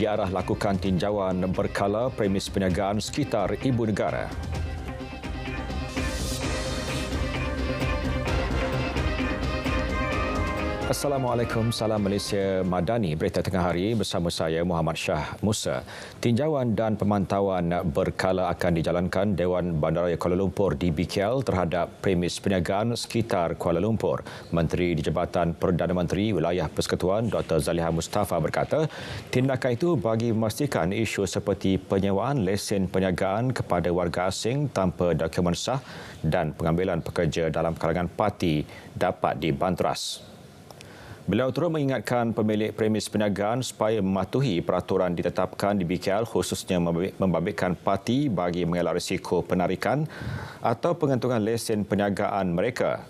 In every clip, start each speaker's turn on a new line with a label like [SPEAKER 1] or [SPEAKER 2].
[SPEAKER 1] diarah lakukan tinjauan berkala premis perniagaan sekitar ibu negara. Assalamualaikum, salam Malaysia Madani. Berita tengah hari bersama saya Muhammad Shah Musa. Tinjauan dan pemantauan berkala akan dijalankan Dewan Bandaraya Kuala Lumpur DBKL terhadap premis perniagaan sekitar Kuala Lumpur. Menteri di Jabatan Perdana Menteri Wilayah Persekutuan Dr. Zaliha Mustafa berkata, tindakan itu bagi memastikan isu seperti penyewaan lesen perniagaan kepada warga asing tanpa dokumen sah dan pengambilan pekerja dalam kalangan parti dapat dibanteras. Beliau turut mengingatkan pemilik premis perniagaan supaya mematuhi peraturan ditetapkan di BKL khususnya membabitkan parti bagi mengelak risiko penarikan atau pengantungan lesen perniagaan mereka.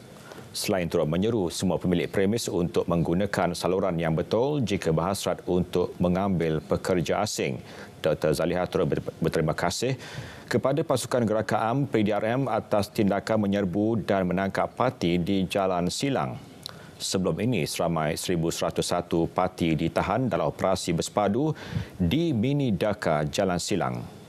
[SPEAKER 1] Selain turut menyeru semua pemilik premis untuk menggunakan saluran yang betul jika berhasrat untuk mengambil pekerja asing. Dr. Zaliha turut berterima kasih kepada pasukan gerakan AM PDRM atas tindakan menyerbu dan menangkap parti di Jalan Silang. Sebelum ini, seramai 1,101 parti ditahan dalam operasi bersepadu di Mini Daka Jalan Silang.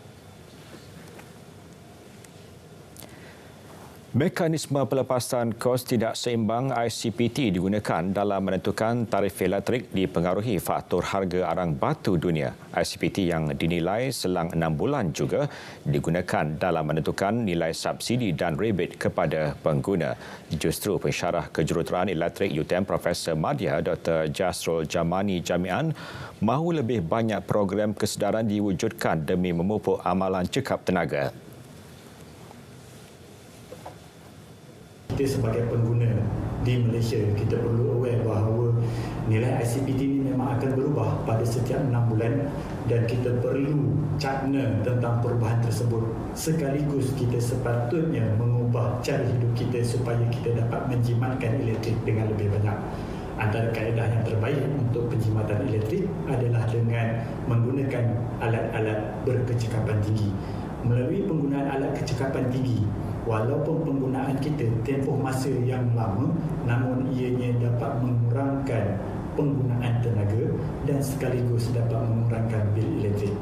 [SPEAKER 1] Mekanisme pelepasan kos tidak seimbang ICPT digunakan dalam menentukan tarif elektrik dipengaruhi faktor harga arang batu dunia. ICPT yang dinilai selang 6 bulan juga digunakan dalam menentukan nilai subsidi dan rebate kepada pengguna. Justru pensyarah kejuruteraan elektrik UTM Profesor Madya Dr. Jasrul Jamani Jami'an mahu lebih banyak program kesedaran diwujudkan demi memupuk amalan cekap tenaga.
[SPEAKER 2] Kita sebagai pengguna di Malaysia, kita perlu aware bahawa nilai ICPT ini memang akan berubah pada setiap 6 bulan dan kita perlu cakna tentang perubahan tersebut. Sekaligus kita sepatutnya mengubah cara hidup kita supaya kita dapat menjimatkan elektrik dengan lebih banyak. Antara kaedah yang terbaik untuk penjimatan elektrik adalah dengan menggunakan alat-alat berkecekapan tinggi. Melalui penggunaan alat kecekapan tinggi, walaupun penggunaan kita tempoh masa yang lama, namun ianya dapat mengurangkan penggunaan tenaga dan sekaligus dapat mengurangkan bil elektrik.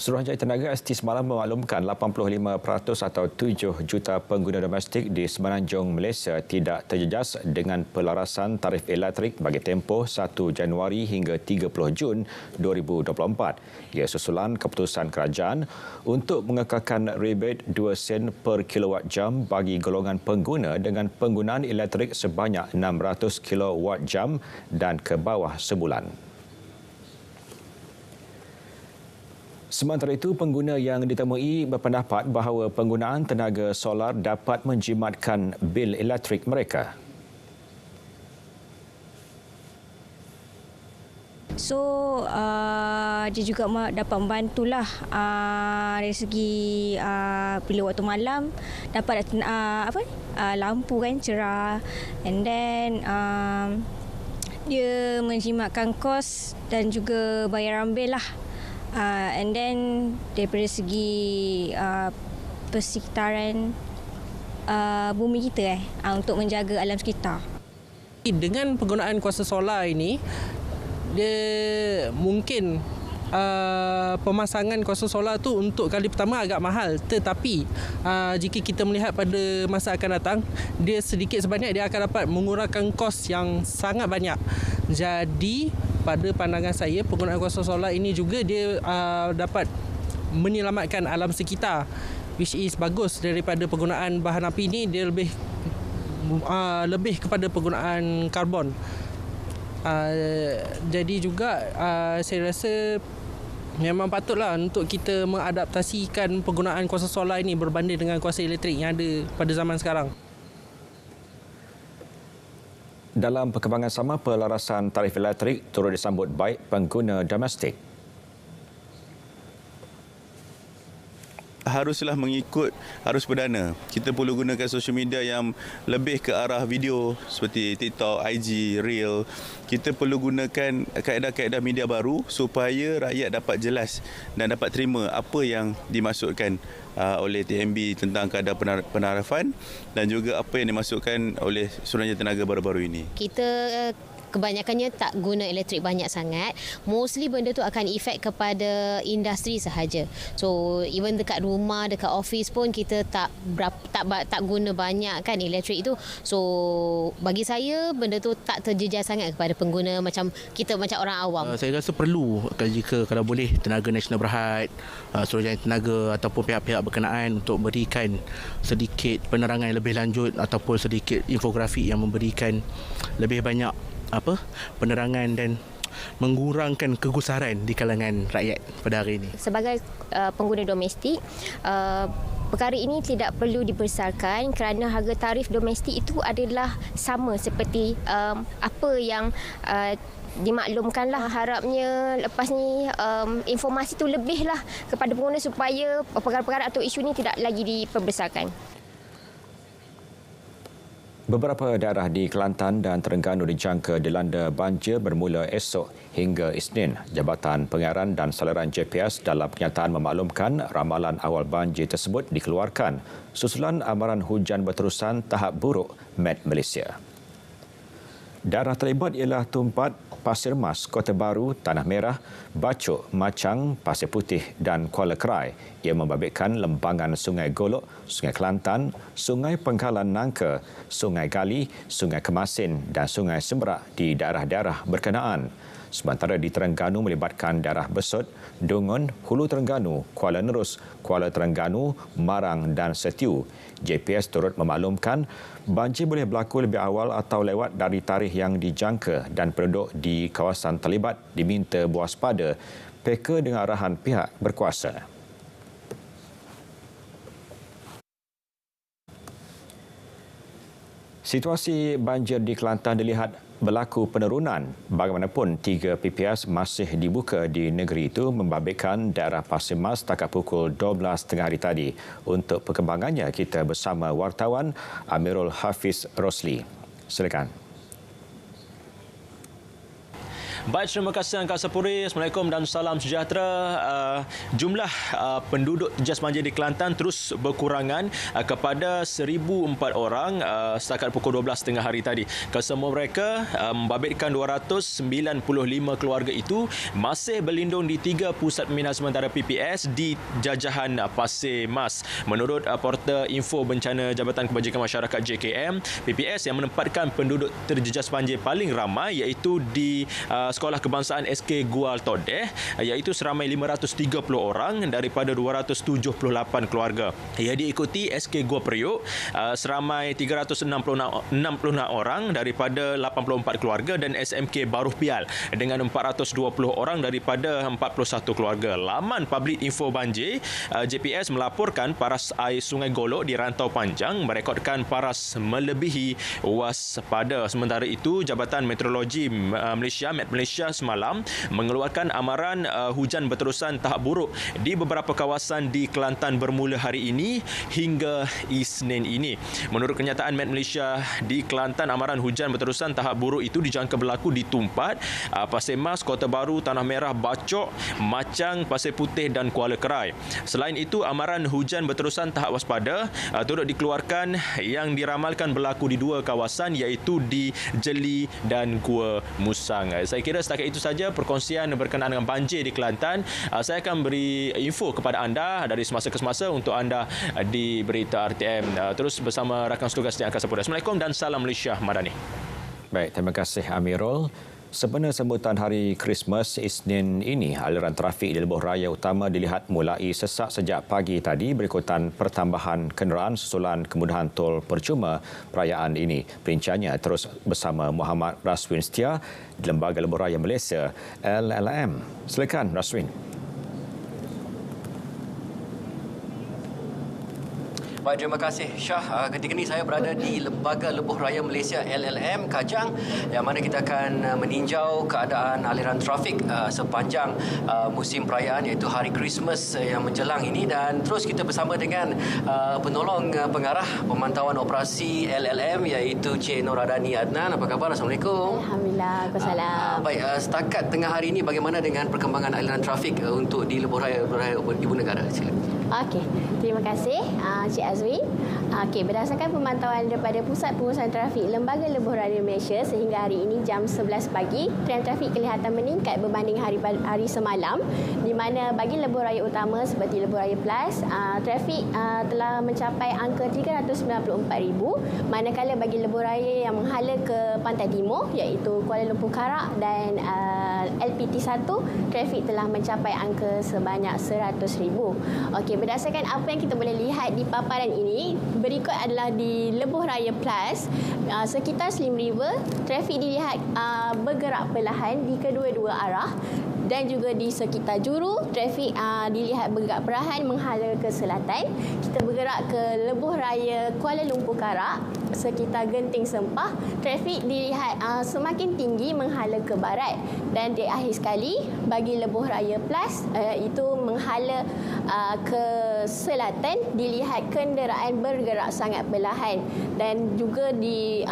[SPEAKER 1] Suruhanjaya Tenaga ST semalam memaklumkan 85% atau 7 juta pengguna domestik di Semenanjung Malaysia tidak terjejas dengan pelarasan tarif elektrik bagi tempoh 1 Januari hingga 30 Jun 2024. Ia susulan keputusan kerajaan untuk mengekalkan rebate 2 sen per kilowatt jam bagi golongan pengguna dengan penggunaan elektrik sebanyak 600 kilowatt jam dan ke bawah sebulan. Sementara itu, pengguna yang ditemui berpendapat bahawa penggunaan tenaga solar dapat menjimatkan bil elektrik mereka.
[SPEAKER 3] So, dia juga dapat membantulah dari segi bila waktu malam dapat lampu kan cerah, and then dia menjimatkan kos dan juga bayaran bil lah. And then daripada segi persekitaran bumi kita untuk menjaga alam sekitar.
[SPEAKER 4] Dengan penggunaan kuasa solar ini, dia mungkin pemasangan kuasa solar tu untuk kali pertama agak mahal, tetapi jika kita melihat pada masa akan datang, dia sedikit sebanyak dia akan dapat mengurangkan kos yang sangat banyak. Jadi pada pandangan saya, penggunaan kuasa solar ini juga dia dapat menyelamatkan alam sekitar, which is bagus daripada penggunaan bahan api ini. Dia lebih kepada penggunaan karbon. Jadi juga saya rasa memang patutlah untuk kita mengadaptasikan penggunaan kuasa solar ini berbanding dengan kuasa elektrik yang ada pada zaman sekarang.
[SPEAKER 1] Dalam perkembangan sama, pelarasan tarif elektrik turut disambut baik pengguna domestik.
[SPEAKER 5] Haruslah mengikut arus perdana. Kita perlu gunakan sosial media yang lebih ke arah video seperti TikTok, IG, Reel. Kita perlu gunakan kaedah-kaedah media baru supaya rakyat dapat jelas dan dapat terima apa yang dimaksudkan oleh TMB tentang kadar penarafan dan juga apa yang dimasukkan oleh Suruhanjaya Tenaga baru-baru ini.
[SPEAKER 6] Kita kebanyakannya tak guna elektrik banyak sangat. Mostly benda tu akan efek kepada industri sahaja. So even dekat rumah, dekat office pun kita tak guna banyak kan elektrik itu. So bagi saya benda tu tak terjejas sangat kepada pengguna macam kita, macam orang awam.
[SPEAKER 7] Saya rasa perlu jika kalau boleh tenaga nasional berhad, Suruhanjaya Tenaga ataupun pihak-pihak berkenaan untuk berikan sedikit penerangan yang lebih lanjut ataupun sedikit infografik yang memberikan lebih banyak penerangan dan mengurangkan kegusaran di kalangan rakyat pada hari ini.
[SPEAKER 8] Sebagai pengguna domestik, perkara ini tidak perlu dibesarkan kerana harga tarif domestik itu adalah sama seperti apa yang dimaklumkanlah. Harapnya lepas ni informasi itu lebihlah kepada pengguna supaya perkara-perkara atau isu ini tidak lagi diperbesarkan.
[SPEAKER 1] Beberapa daerah di Kelantan dan Terengganu dijangka dilanda banjir bermula esok hingga Isnin. Jabatan Pengayaran dan Saliran JPS dalam kenyataan memaklumkan ramalan awal banjir tersebut dikeluarkan susulan amaran hujan berterusan tahap buruk Met Malaysia. Daerah terlibat ialah Tumpat, Pasir Mas, Kota Baru, Tanah Merah, Bacok, Macang, Pasir Putih dan Kuala Krai. Ia membabitkan lembangan Sungai Golok, Sungai Kelantan, Sungai Pengkalan Nangka, Sungai Gali, Sungai Kemasin dan Sungai Semberak di daerah-daerah berkenaan. Sementara di Terengganu melibatkan daerah Besut, Dungun, Hulu Terengganu, Kuala Nerus, Kuala Terengganu, Marang dan Setiu. JPS turut memaklumkan banjir boleh berlaku lebih awal atau lewat dari tarikh yang dijangka dan penduduk di kawasan terlibat diminta berwaspada peka dengan arahan pihak berkuasa. Situasi banjir di Kelantan dilihat berlaku penurunan. Bagaimanapun, 3 PPS masih dibuka di negeri itu membabitkan daerah Pasir Mas setakat pukul 12 tengah hari tadi. Untuk perkembangannya, kita bersama wartawan Amirul Hafiz Rosli. Silakan.
[SPEAKER 9] Baik, terima kasih Angkasa Puri. Assalamualaikum dan salam sejahtera. Jumlah penduduk terjejas banjir di Kelantan terus berkurangan kepada 1,004 orang setakat pukul 12 tengah hari tadi. Kesemua mereka membabitkan 295 keluarga itu masih berlindung di 3 pusat pembinaan sementara PPS di jajahan Pasir Mas. Menurut portal info bencana Jabatan Kebajikan Masyarakat JKM, PPS yang menempatkan penduduk terjejas banjir paling ramai iaitu di Sekolah Kebangsaan SK Gual Todeh, iaitu seramai 530 orang daripada 278 keluarga. Ia diikuti SK Gua Periuk seramai 366 orang daripada 84 keluarga dan SMK Baruh Pial dengan 420 orang daripada 41 keluarga. Laman Public Info Banjir JPS melaporkan paras air Sungai Golok di Rantau Panjang merekodkan paras melebihi waspada. Sementara itu, Jabatan Meteorologi Malaysia Met Malaysia semalam mengeluarkan amaran hujan berterusan tahap buruk di beberapa kawasan di Kelantan bermula hari ini hingga Isnin ini. Menurut kenyataan Met Malaysia di Kelantan, amaran hujan berterusan tahap buruk itu dijangka berlaku di Tumpat, Pasir Mas, Kota Baru, Tanah Merah, Bacok, Macang, Pasir Putih dan Kuala Krai. Selain itu, amaran hujan berterusan tahap waspada turut dikeluarkan yang diramalkan berlaku di 2 kawasan iaitu di Jeli dan Gua Musang. Saya kira setakat itu saja perkongsian berkenaan dengan banjir di Kelantan. Saya akan beri info kepada anda dari semasa ke semasa untuk anda di Berita RTM. Terus bersama rakan setugas di Angkasa Pura. Assalamualaikum dan salam Malaysia Madani.
[SPEAKER 1] Baik, terima kasih Amirul. Sempena sambutan Hari Krismas Isnin ini, aliran trafik di lebuh raya utama dilihat mulai sesak sejak pagi tadi berikutan pertambahan kenderaan susulan kemudahan tol percuma perayaan ini. Perinciannya terus bersama Muhammad Raswin Setia di Lembaga Lebuh Raya Malaysia LLM. Silakan Raswin.
[SPEAKER 10] Baik, terima kasih Syah. Ketika ini saya berada di Lembaga Lebuh Raya Malaysia LLM Kajang, yang mana kita akan meninjau keadaan aliran trafik sepanjang musim perayaan iaitu Hari Krismas yang menjelang ini, dan terus kita bersama dengan penolong pengarah pemantauan operasi LLM iaitu Cik Noradani Adnan. Apa khabar? Assalamualaikum.
[SPEAKER 8] Alhamdulillah, Waalaikumsalam.
[SPEAKER 10] Baik, setakat tengah hari ini bagaimana dengan perkembangan aliran trafik untuk di Lebuh Raya Ibu Negara? Silakan.
[SPEAKER 8] Okey, terima kasih Cik
[SPEAKER 11] Azwin. Okey, berdasarkan pemantauan daripada Pusat Pengurusan Trafik Lembaga Lebuh Raya Malaysia sehingga hari ini jam 11 pagi, trend trafik kelihatan meningkat berbanding hari semalam, di mana bagi lebuh raya utama seperti Lebuh Raya Plus, trafik telah mencapai angka 394,000, manakala bagi lebuh raya yang menghala ke Pantai Timur iaitu Kuala Lumpur Karak dan LPT1, trafik telah mencapai angka sebanyak 100,000. Okey, berdasarkan apa yang kita boleh lihat di paparan ini, berikut adalah di Lebuh Raya Plus, sekitar Slim River, trafik dilihat bergerak perlahan di kedua-dua arah, dan juga di sekitar Juru, trafik dilihat bergerak perlahan menghala ke selatan. Kita bergerak ke Lebuh Raya Kuala Lumpur Karak, sekitar Genting Sempah, trafik dilihat semakin tinggi menghala ke barat. Dan di akhir sekali, bagi Lebuh Raya Plus, itu menghala ke selatan, dilihat kenderaan bergerak sangat perlahan dan juga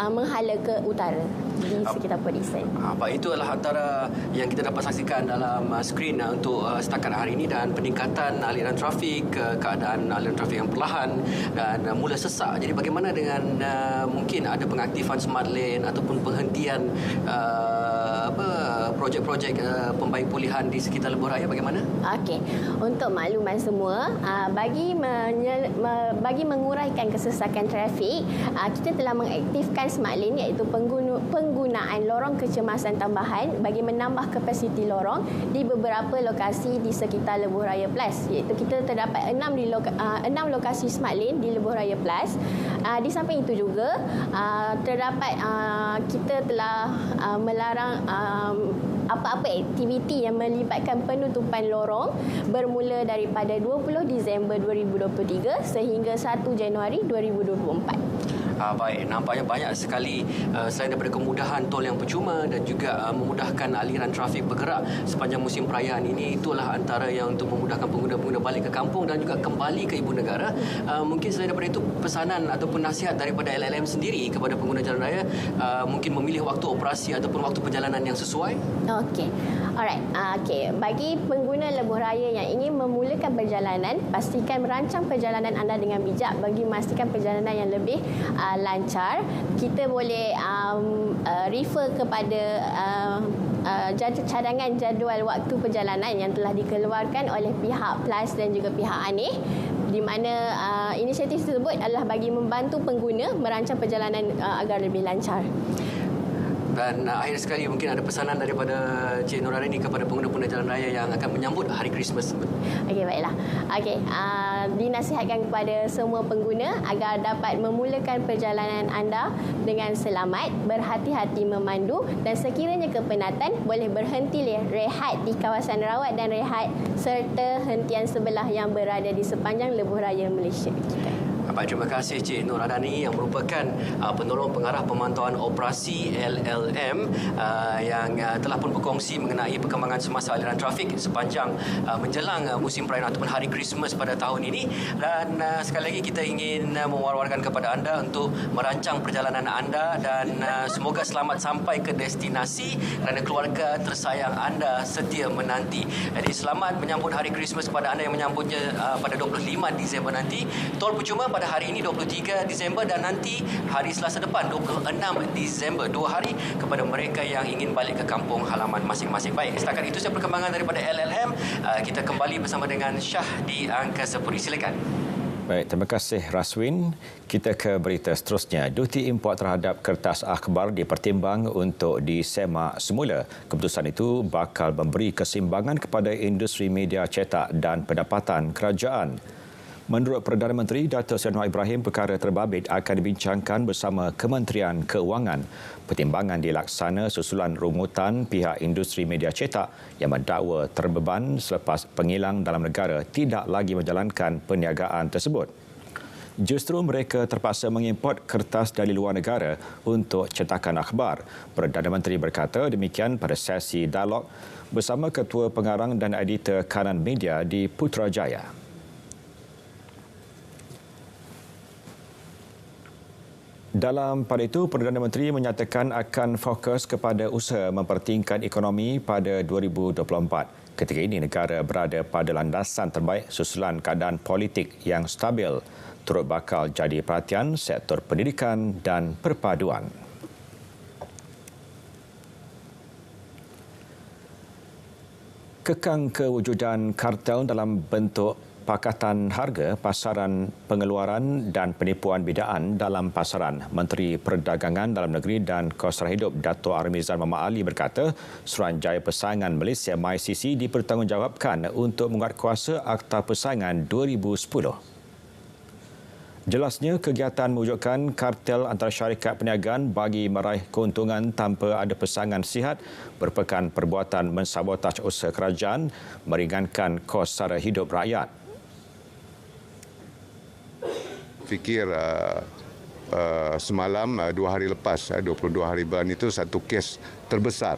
[SPEAKER 11] menghala ke utara di sekitar Port-Dickson.
[SPEAKER 10] Baik, itu adalah antara yang kita dapat saksikan dalam skrin untuk setakat hari ini, dan peningkatan aliran trafik, keadaan aliran trafik yang perlahan dan mula sesak. Jadi bagaimana dengan mungkin ada pengaktifan smart lane ataupun penghentian projek-projek pembaik pulihan di sekitar lebuh raya, bagaimana?
[SPEAKER 11] Okey, untuk makluman semua, bagi menguraikan kesesakan trafik, kita telah mengaktifkan smart lane iaitu penggunaan lorong kecemasan tambahan bagi menambah kapasiti lorong di beberapa lokasi di sekitar Lebuh Raya Plus, iaitu kita terdapat 6 lokasi smart lane di Lebuh Raya Plus. Di samping itu juga terdapat kita telah melarang apa-apa aktiviti yang melibatkan penutupan lorong bermula daripada 20 Disember 2023 sehingga 1 Januari 2024.
[SPEAKER 10] Baik, nampaknya banyak sekali selain daripada kemudahan tol yang percuma dan juga memudahkan aliran trafik bergerak sepanjang musim perayaan ini, itulah antara yang untuk memudahkan pengguna-pengguna balik ke kampung dan juga kembali ke ibu negara. Mungkin selain daripada itu, pesanan ataupun nasihat daripada LLM sendiri kepada pengguna jalan raya, mungkin memilih waktu operasi ataupun waktu perjalanan yang sesuai.
[SPEAKER 11] Okey. Alright. Okey, bagi pengguna lebuh raya yang ingin memulakan perjalanan, pastikan merancang perjalanan anda dengan bijak bagi memastikan perjalanan yang lebih lancar. Kita boleh refer kepada cadangan jadual waktu perjalanan yang telah dikeluarkan oleh pihak PLAS dan juga pihak ANIH, di mana inisiatif tersebut adalah bagi membantu pengguna merancang perjalanan agar lebih lancar.
[SPEAKER 10] Dan akhir sekali, mungkin ada pesanan daripada Cik Norarini kepada pengguna-pengguna jalan raya yang akan menyambut Hari Christmas.
[SPEAKER 11] Okey, baiklah. Okey, dinasihatkan kepada semua pengguna agar dapat memulakan perjalanan anda dengan selamat, berhati-hati memandu, dan sekiranya kepenatan boleh berhenti rehat di kawasan rawat dan rehat serta hentian sebelah yang berada di sepanjang lebuh raya Malaysia kita.
[SPEAKER 10] Baik, terima kasih Cik Noradani yang merupakan penolong pengarah pemantauan operasi LLM yang telah pun berkongsi mengenai perkembangan semasa aliran trafik sepanjang menjelang musim perayaan ataupun Hari Christmas pada tahun ini. Dan sekali lagi kita ingin mewar-warkan kepada anda untuk merancang perjalanan anda dan semoga selamat sampai ke destinasi kerana keluarga tersayang anda setia menanti. Jadi selamat menyambut Hari Christmas kepada anda yang menyambutnya pada 25 Disember nanti. Tol percuma pada hari ini 23 Disember dan nanti hari Selasa depan 26 Disember, 2 hari kepada mereka yang ingin balik ke kampung halaman masing-masing. Baik, setakat itu saya perkembangan daripada LLM. Kita kembali bersama dengan Syah di Angkasa Puri. Silakan.
[SPEAKER 1] Baik, terima kasih Raswin. Kita ke berita seterusnya. Duti import terhadap kertas akhbar dipertimbang untuk disemak semula. Keputusan itu bakal memberi keseimbangan kepada industri media cetak dan pendapatan kerajaan. Menurut Perdana Menteri Dato' Seri Anwar Ibrahim, perkara terbabit akan dibincangkan bersama Kementerian Keuangan. Pertimbangan dilaksana susulan rungutan pihak industri media cetak yang mendakwa terbeban selepas pengilang dalam negara tidak lagi menjalankan perniagaan tersebut. Justru mereka terpaksa mengimport kertas dari luar negara untuk cetakan akhbar. Perdana Menteri berkata demikian pada sesi dialog bersama Ketua Pengarang dan Editor Kanan Media di Putrajaya. Dalam pada itu, Perdana Menteri menyatakan akan fokus kepada usaha mempertingkat ekonomi pada 2024. Ketika ini, negara berada pada landasan terbaik susulan keadaan politik yang stabil. turut bakal jadi perhatian sektor pendidikan dan perpaduan. Kekang kewujudan kartel dalam bentuk pakatan harga, pasaran pengeluaran dan penipuan bidaan dalam pasaran. Menteri Perdagangan Dalam Negeri dan Kos Sara Hidup Dato' Armizan Muhammad Ali berkata, Suruhanjaya Persaingan Malaysia MyCC dipertanggungjawabkan untuk menguatkuasa Akta Persaingan 2010. Jelasnya, kegiatan mewujudkan kartel antara syarikat perniagaan bagi meraih keuntungan tanpa ada persaingan sihat merupakan perbuatan mensabotaj usaha kerajaan meringankan kos sara hidup rakyat.
[SPEAKER 12] Fikir semalam 2 hari lepas 22 hari bulan itu satu kes terbesar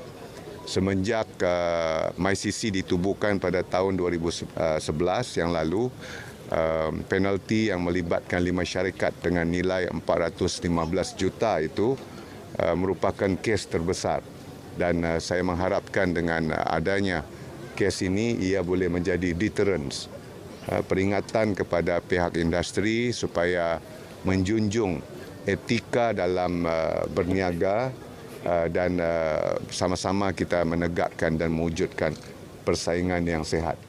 [SPEAKER 12] semenjak MyCC ditubuhkan pada tahun 2011 yang lalu. Penalti yang melibatkan 5 syarikat dengan nilai 415 juta itu merupakan kes terbesar dan saya mengharapkan dengan adanya kes ini ia boleh menjadi deterrence, peringatan kepada pihak industri supaya menjunjung etika dalam berniaga dan sama-sama kita menegakkan dan mewujudkan persaingan yang sihat.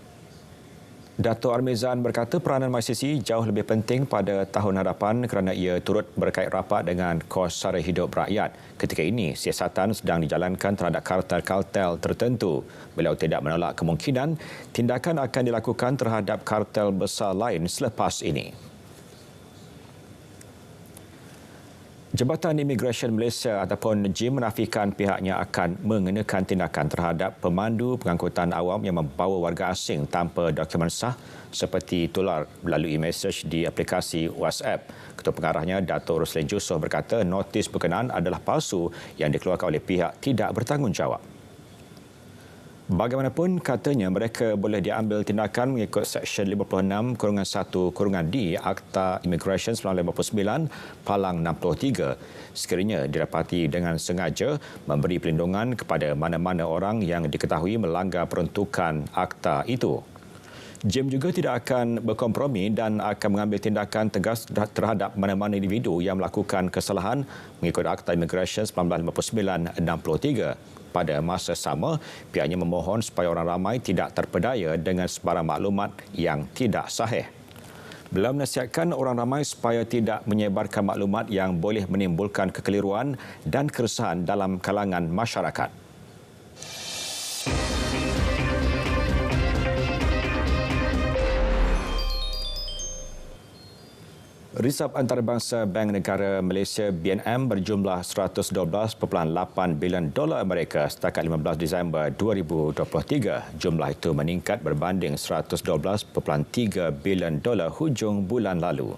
[SPEAKER 1] Dato' Armizan berkata peranan MyCC jauh lebih penting pada tahun hadapan kerana ia turut berkait rapat dengan kos sara hidup rakyat. Ketika ini, siasatan sedang dijalankan terhadap kartel-kartel tertentu. Beliau tidak menolak kemungkinan tindakan akan dilakukan terhadap kartel besar lain selepas ini. Jabatan Imigresen Malaysia ataupun JIM menafikan pihaknya akan mengenakan tindakan terhadap pemandu pengangkutan awam yang membawa warga asing tanpa dokumen sah seperti tular melalui mesej di aplikasi WhatsApp. Ketua Pengarahnya Dato' Roslin Jusoh berkata notis berkenaan adalah palsu yang dikeluarkan oleh pihak tidak bertanggungjawab. Bagaimanapun, katanya mereka boleh diambil tindakan mengikut Seksyen 56-1-D Akta Imigresen 1959 Palang 63 sekiranya didapati dengan sengaja memberi perlindungan kepada mana-mana orang yang diketahui melanggar peruntukan akta itu. JIM juga tidak akan berkompromi dan akan mengambil tindakan tegas terhadap mana-mana individu yang melakukan kesalahan mengikut Akta Imigresen 1959-63. Pada masa sama, pihaknya memohon supaya orang ramai tidak terpedaya dengan sebarang maklumat yang tidak sahih. Beliau menasihatkan orang ramai supaya tidak menyebarkan maklumat yang boleh menimbulkan kekeliruan dan keresahan dalam kalangan masyarakat. Reserve Antarabangsa Bank Negara Malaysia BNM berjumlah $112.8 bilion Amerika setakat 15 Disember 2023. Jumlah itu meningkat berbanding $112.3 bilion hujung bulan lalu.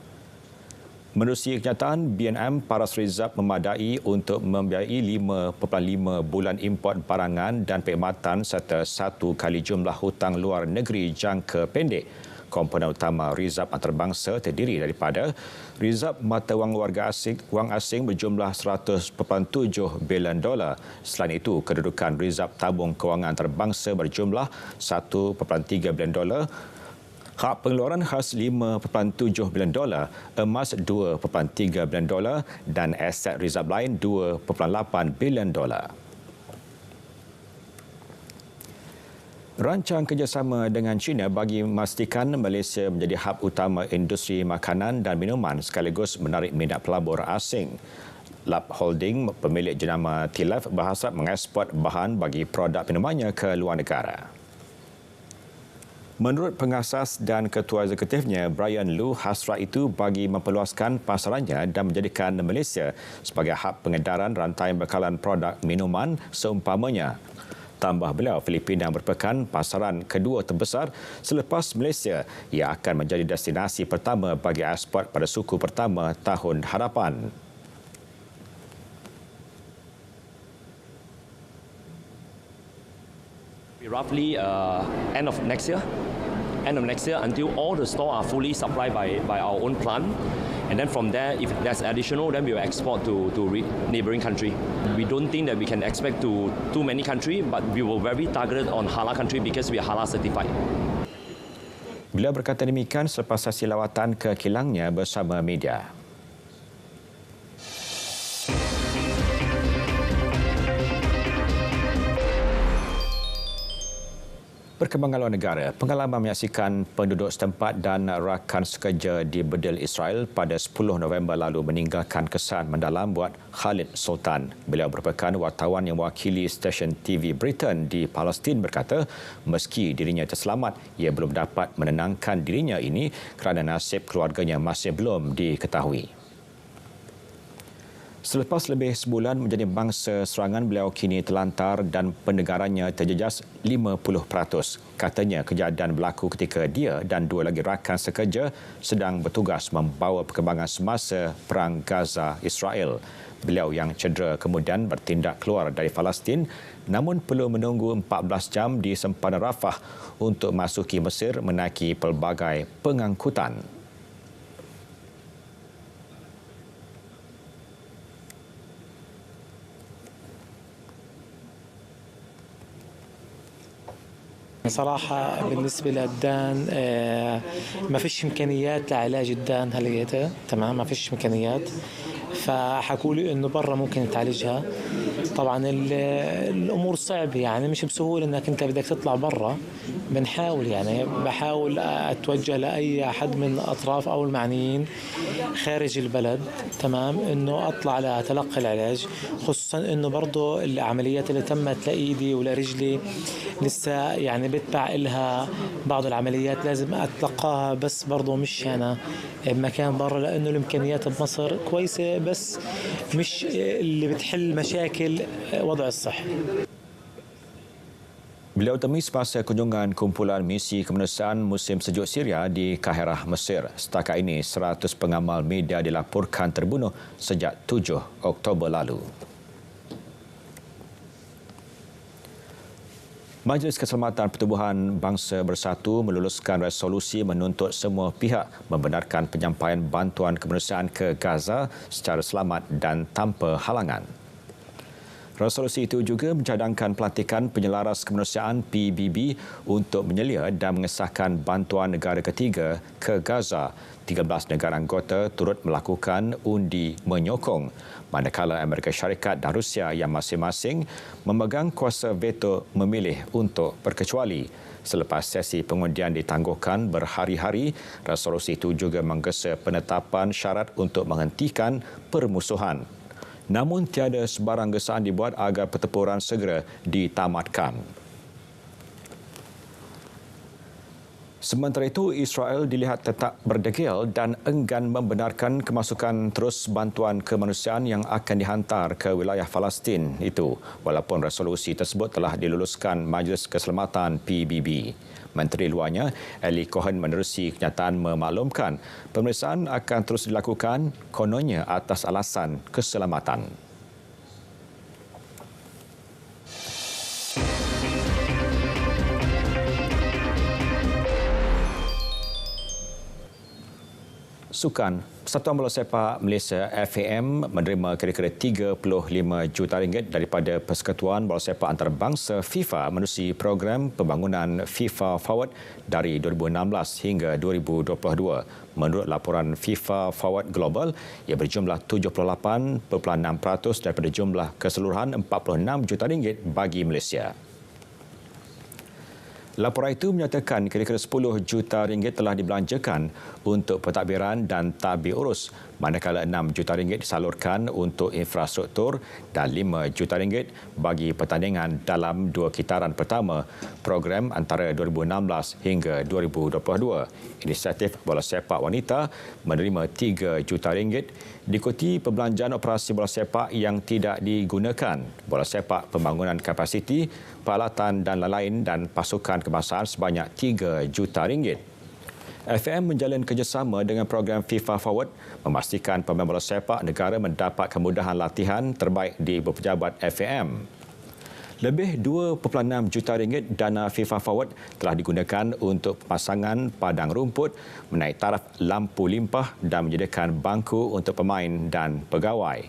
[SPEAKER 1] Menerusi kenyataan, BNM paras reserve memadai untuk membiayai 5.5 bulan import barangan dan perkhidmatan serta 1 kali jumlah hutang luar negeri jangka pendek. Komponen utama reserve antarabangsa terdiri daripada reserve mata wang warga asing, wang asing berjumlah $100.7 bilion. Selain itu, kedudukan reserve tabung kewangan antarabangsa berjumlah $1.3 bilion. Hak pengeluaran khas $5.7 bilion, emas $2.3 bilion dan aset reserve lain $2.8 bilion. Rancang kerjasama dengan China bagi memastikan Malaysia menjadi hub utama industri makanan dan minuman sekaligus menarik minat pelabur asing. Lab Holding, pemilik jenama Tilaf, berhasrat mengeksport bahan bagi produk minumannya ke luar negara. Menurut pengasas dan ketua eksekutifnya, Brian Lu, hasrat itu bagi memperluaskan pasarannya dan menjadikan Malaysia sebagai hub pengedaran rantai bekalan produk minuman seumpamanya. Tambah beliau, Filipina merupakan pasaran kedua terbesar selepas Malaysia. Ia akan menjadi destinasi pertama bagi ekspor pada suku pertama tahun hadapan.
[SPEAKER 13] Roughly end of next year until all the stores are fully supplied by our own plant. And then from there, if there's additional, then we will export to neighboring country. We don't think that we can expect to too many country, but we were very targeted on halal country because we are halal certified.
[SPEAKER 1] Beliau berkata demikian selepas sesi lawatan ke kilangnya bersama media. Perkembangan luar negara, pengalaman menyaksikan penduduk setempat dan rakan sekerja di Bedil Israel pada 10 November lalu meninggalkan kesan mendalam buat Khalid Sultan. Beliau merupakan wartawan yang mewakili stesen TV Britain di Palestin berkata, meski dirinya terselamat, ia belum dapat menenangkan dirinya ini kerana nasib keluarganya masih belum diketahui. Selepas lebih sebulan menjadi bangsa serangan, beliau kini terlantar dan pendengarannya terjejas 50%. Katanya kejadian berlaku ketika dia dan dua lagi rakan sekerja sedang bertugas membawa perkembangan semasa Perang Gaza Israel. Beliau yang cedera kemudian bertindak keluar dari Palestin namun perlu menunggu 14 jam di sempadan Rafah untuk masuki Mesir menaiki pelbagai pengangkutan.
[SPEAKER 14] صراحة بالنسبة للدان ما فيش إمكانيات لعلاج الدان هليته تمام ما فيش إمكانيات فحكوا لي إنه برا ممكن تعالجها طبعا الأمور صعبة يعني مش بسهولة إنك أنت بدك تطلع برا بنحاول يعني بحاول أتوجه لأي أحد من الأطراف أو المعنيين خارج البلد تمام إنه أطلع لتلقي العلاج خصوصا إنه برضو العمليات اللي تمت لإيدي ولرجلي لسه يعني بتبع إلها بعض العمليات لازم أتلقاها بس برضو مش هنا بمكان برا لأنه الإمكانيات بمصر كويسة بس مش اللي بتحل مشاكل وضع الصحي.
[SPEAKER 1] Beliau temui semasa kunjungan kumpulan misi kemanusiaan musim sejuk Syria di Kahirah, Mesir. Setakat ini, 100 pengamal media dilaporkan terbunuh sejak 7 Oktober lalu. Majlis Keselamatan Pertubuhan Bangsa Bersatu meluluskan resolusi menuntut semua pihak membenarkan penyampaian bantuan kemanusiaan ke Gaza secara selamat dan tanpa halangan. Resolusi itu juga mencadangkan pelantikan penyelaras kemanusiaan PBB untuk menyelia dan mengesahkan bantuan negara ketiga ke Gaza. 13 negara anggota turut melakukan undi menyokong, manakala Amerika Syarikat dan Rusia yang masing-masing memegang kuasa veto memilih untuk berkecuali. Selepas sesi pengundian ditangguhkan berhari-hari, resolusi itu juga menggesa penetapan syarat untuk menghentikan permusuhan. Namun tiada sebarang gesaan dibuat agar pertempuran segera ditamatkan. Sementara itu, Israel dilihat tetap berdegil dan enggan membenarkan kemasukan terus bantuan kemanusiaan yang akan dihantar ke wilayah Palestin itu, walaupun resolusi tersebut telah diluluskan Majlis Keselamatan PBB. Menteri Luarnya, Eli Cohen menerusi kenyataan memaklumkan pemeriksaan akan terus dilakukan kononnya atas alasan keselamatan. Sukan, Persatuan Bola Sepak Malaysia FAM menerima kira-kira 35 juta ringgit daripada Persekutuan Bola Sepak Antarabangsa FIFA menerusi program pembangunan FIFA Forward dari 2016 hingga 2022. Menurut laporan FIFA Forward Global, ia berjumlah 78.6% daripada jumlah keseluruhan 46 juta ringgit bagi Malaysia. Laporan itu menyatakan kira-kira 10 juta ringgit telah dibelanjakan untuk pentadbiran dan tadbir urus, manakala 6 juta ringgit disalurkan untuk infrastruktur dan 5 juta ringgit bagi pertandingan dalam dua kitaran pertama program antara 2016 hingga 2022. Inisiatif Bola Sepak Wanita menerima 3 juta ringgit, diikuti perbelanjaan operasi bola sepak yang tidak digunakan, bola sepak pembangunan kapasiti, peralatan dan lain-lain dan pasukan kebangsaan sebanyak 3 juta ringgit. FAM menjalin kerjasama dengan program FIFA Forward memastikan pemain bola sepak negara mendapat kemudahan latihan terbaik di pejabat FAM. Lebih 2.6 juta ringgit dana FIFA Forward telah digunakan untuk pemasangan padang rumput, menaik taraf lampu limpah dan menyediakan bangku untuk pemain dan pegawai.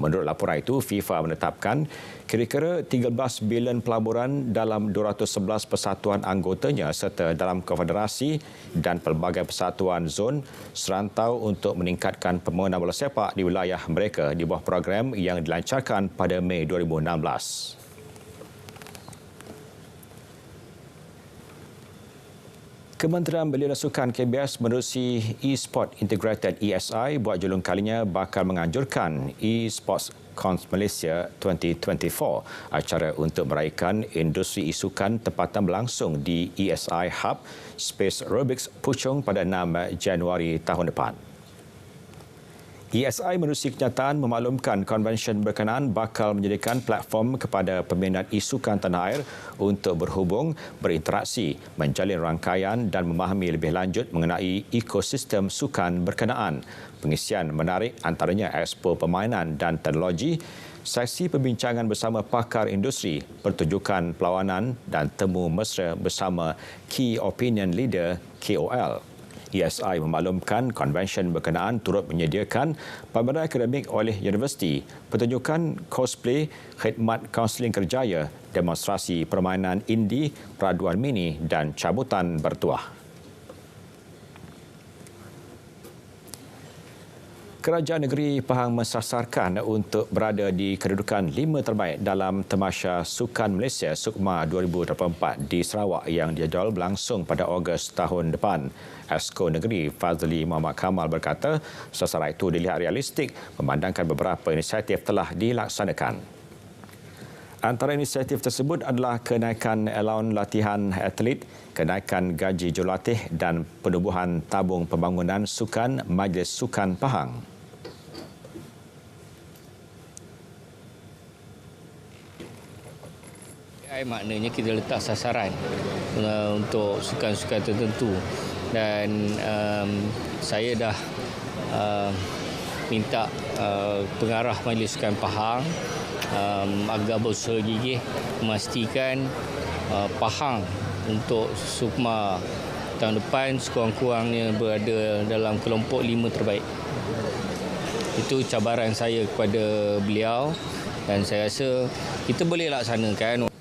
[SPEAKER 1] Menurut laporan itu, FIFA menetapkan kira-kira 13 bilion pelaburan dalam 211 persatuan anggotanya serta dalam konfederasi dan pelbagai persatuan zon serantau untuk meningkatkan pembangunan bola sepak di wilayah mereka di bawah program yang dilancarkan pada Mei 2016. Kementerian Belia dan Sukan KBS menerusi eSport Integrated ESI buat julung kalinya bakal menganjurkan eSports Cons Malaysia 2024, acara untuk meraihkan industri e-sukan tempatan berlangsung di ESI Hub Space Aerobics Puchong pada 6 Januari tahun depan. ESI menerusi kenyataan memaklumkan konvensyen berkenaan bakal menyediakan platform kepada peminat e-sukan tanah air untuk berhubung, berinteraksi, menjalin rangkaian dan memahami lebih lanjut mengenai ekosistem sukan berkenaan. Pengisian menarik antaranya Expo Permainan dan Teknologi, sesi perbincangan bersama pakar industri, pertunjukan perlawanan dan temu mesra bersama Key Opinion Leader KOL. ESI memaklumkan konvensyen berkenaan turut menyediakan pameran akademik oleh universiti, pertunjukan cosplay, khidmat kaunseling kerjaya, demonstrasi permainan indie, peraduan mini dan cabutan bertuah. Kerajaan Negeri Pahang mensasarkan untuk berada di kedudukan 5 terbaik dalam Tamasya Sukan Malaysia SUKMA 2024 di Sarawak yang dijadual berlangsung pada Ogos tahun depan. Esko Negeri Fazli Muhammad Kamal berkata sasaran itu dilihat realistik memandangkan beberapa inisiatif telah dilaksanakan. Antara inisiatif tersebut adalah kenaikan alaun latihan atlet, kenaikan gaji jurulatih dan penubuhan tabung pembangunan sukan Majlis Sukan Pahang.
[SPEAKER 15] Maknanya kita letak sasaran untuk sukan-sukan tertentu dan saya dah minta pengarah Majlis Sukan Pahang agar berusaha gigih memastikan Pahang untuk SUKMA tahun depan sekurang-kurangnya berada dalam kelompok 5 terbaik. Itu cabaran saya kepada beliau dan saya rasa kita boleh laksanakan.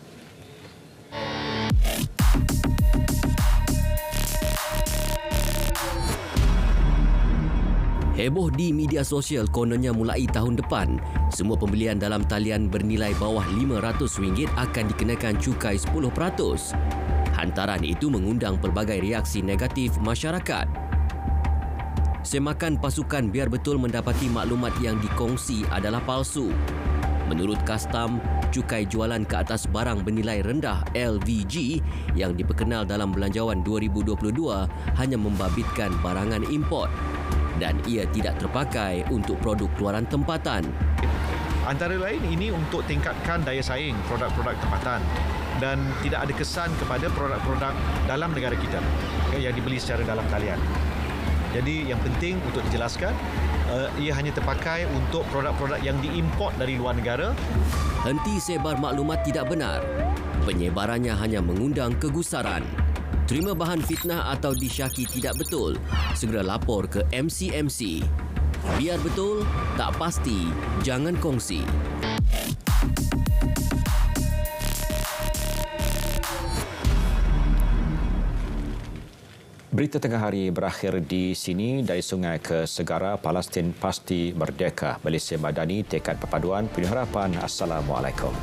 [SPEAKER 16] Heboh di media sosial kononnya mulai tahun depan, semua pembelian dalam talian bernilai bawah RM500 akan dikenakan cukai 10%. Hantaran itu mengundang pelbagai reaksi negatif masyarakat. Semakan pasukan biar betul mendapati maklumat yang dikongsi adalah palsu. Menurut Kastam, cukai jualan ke atas barang bernilai rendah LVG yang diperkenal dalam Belanjawan 2022 hanya membabitkan barangan import dan ia tidak terpakai untuk produk keluaran tempatan.
[SPEAKER 17] Antara lain ini untuk tingkatkan daya saing produk-produk tempatan dan tidak ada kesan kepada produk-produk dalam negara kita yang dibeli secara dalam talian. Jadi yang penting untuk dijelaskan, ia hanya terpakai untuk produk-produk yang diimport dari luar negara.
[SPEAKER 16] Henti sebar maklumat tidak benar. Penyebarannya hanya mengundang kegusaran. Terima bahan fitnah atau disyaki tidak betul, segera lapor ke MCMC. Biar betul, tak pasti, jangan kongsi.
[SPEAKER 1] Berita tengah hari berakhir di sini. Dari sungai ke segara, Palestin pasti merdeka. Malaysia Madani tekad perpaduan penuh harapan. Assalamualaikum.